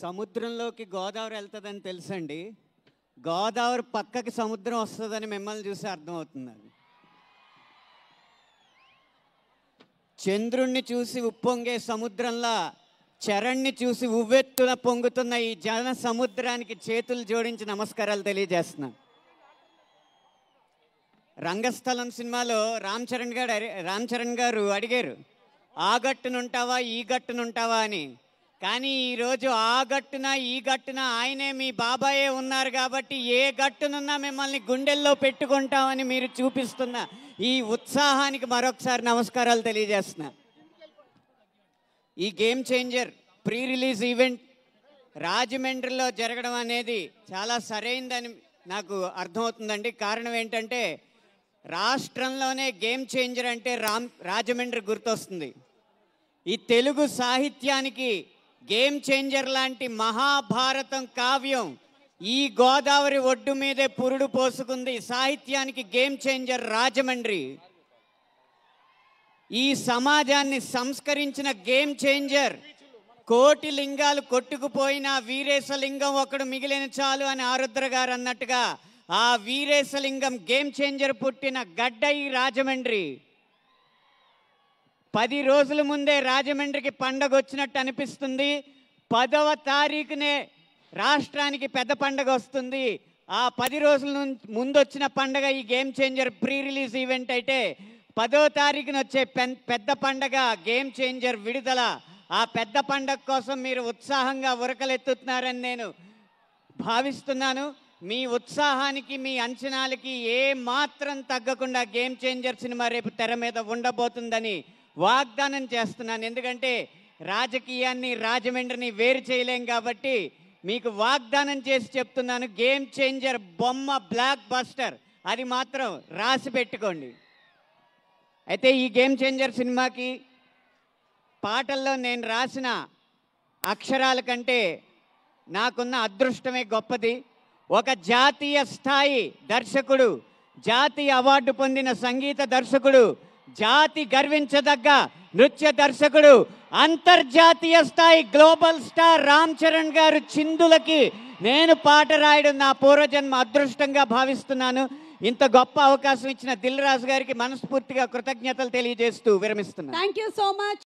సముద్రంలోకి గోదావరి వెళ్తుందని తెలుసండి. గోదావరి పక్కకి సముద్రం వస్తుందని మిమ్మల్ని చూసి అర్థమవుతుంది. అది చంద్రుణ్ణి చూసి ఉప్పొంగే సముద్రంలా చరణ్ని చూసి ఉవ్వెత్తున పొంగుతున్న ఈ జన సముద్రానికి చేతులు జోడించి నమస్కారాలు తెలియజేస్తున్నాను. రంగస్థలం సినిమాలో రామ్ చరణ్ గారు అడిగారు, ఆ గట్టునుంటావా ఈ గట్టునుంటావా అని. కానీ ఈరోజు ఆ గట్టున ఈ గట్టున ఆయనే మీ బాబాయే ఉన్నారు కాబట్టి ఏ గట్టునున్నా మిమ్మల్ని గుండెల్లో పెట్టుకుంటామని మీరు చూపిస్తున్న ఈ ఉత్సాహానికి మరొకసారి నమస్కారాలు తెలియజేస్తున్నా. ఈ game changer pre release event రాజమండ్రిలో జరగడం అనేది చాలా సరైందని నాకు అర్థమవుతుందండి. కారణం ఏంటంటే రాష్ట్రంలోనే గేమ్ చేంజర్ అంటే రాజమండ్రి గుర్తొస్తుంది. ఈ తెలుగు సాహిత్యానికి గేమ్ చేంజర్ లాంటి మహాభారతం కావ్యం ఈ గోదావరి ఒడ్డు మీదే పురుడు పోసుకుంది. సాహిత్యానికి గేమ్ చేంజర్ రాజమండ్రి. ఈ సమాజాన్ని సంస్కరించిన గేమ్ చేంజర్. కోటి లింగాలు కొట్టుకుపోయిన వీరేశలింగం ఒకడు మిగిలిన చాలు అని ఆరుద్ర గారు అన్నట్టుగా ఆ వీరేశలింగం గేమ్ చేంజర్ పుట్టిన గడ్డ ఈ రాజమండ్రి. 10 రోజుల ముందే రాజమండ్రికి పండగ వచ్చినట్టు అనిపిస్తుంది. 10వ తారీఖునే రాష్ట్రానికి పెద్ద పండగ వస్తుంది. ఆ 10 రోజుల ముందు వచ్చిన పండగ ఈ game changer pre release event అయితే 10వ తారీఖున వచ్చే పెద్ద పండగ గేమ్ చేంజర్ విడుదల. ఆ పెద్ద పండగ కోసం మీరు ఉత్సాహంగా ఉరకలెత్తుతున్నారని నేను భావిస్తున్నాను. మీ ఉత్సాహానికి మీ అంచనాలకి ఏ మాత్రం తగ్గకుండా గేమ్ చేంజర్ సినిమా రేపు తెర మీద ఉండబోతుందని వాగ్దానం చేస్తున్నాను. ఎందుకంటే రాజకీయాన్ని రాజమండ్రిని వేరు చేయలేం కాబట్టి మీకు వాగ్దానం చేసి చెప్తున్నాను, గేమ్ చేంజర్ బొమ్మ బ్లాక్ బస్టర్. అది మాత్రం రాసి పెట్టుకోండి. అయితే ఈ గేమ్ చేంజర్ సినిమాకి పాటల్లో నేను రాసిన అక్షరాల కంటే నాకున్న అదృష్టమే గొప్పది. ఒక జాతీయ స్థాయి దర్శకుడు, జాతీయ అవార్డు పొందిన సంగీత దర్శకుడు, జాతి గర్వించదగ్గ నృత్య దర్శకుడు, అంతర్జాతీయ స్థాయి గ్లోబల్ స్టార్ రామ్ చరణ్ గారు చిందులకి నేను పాట రాయడం నా పూర్వజన్మ అదృష్టంగా భావిస్తున్నాను. ఇంత గొప్ప అవకాశం ఇచ్చిన దిల్ రాజు గారికి మనస్ఫూర్తిగా కృతజ్ఞతలు తెలియజేస్తూ విరమిస్తున్నాను. Thank you so much.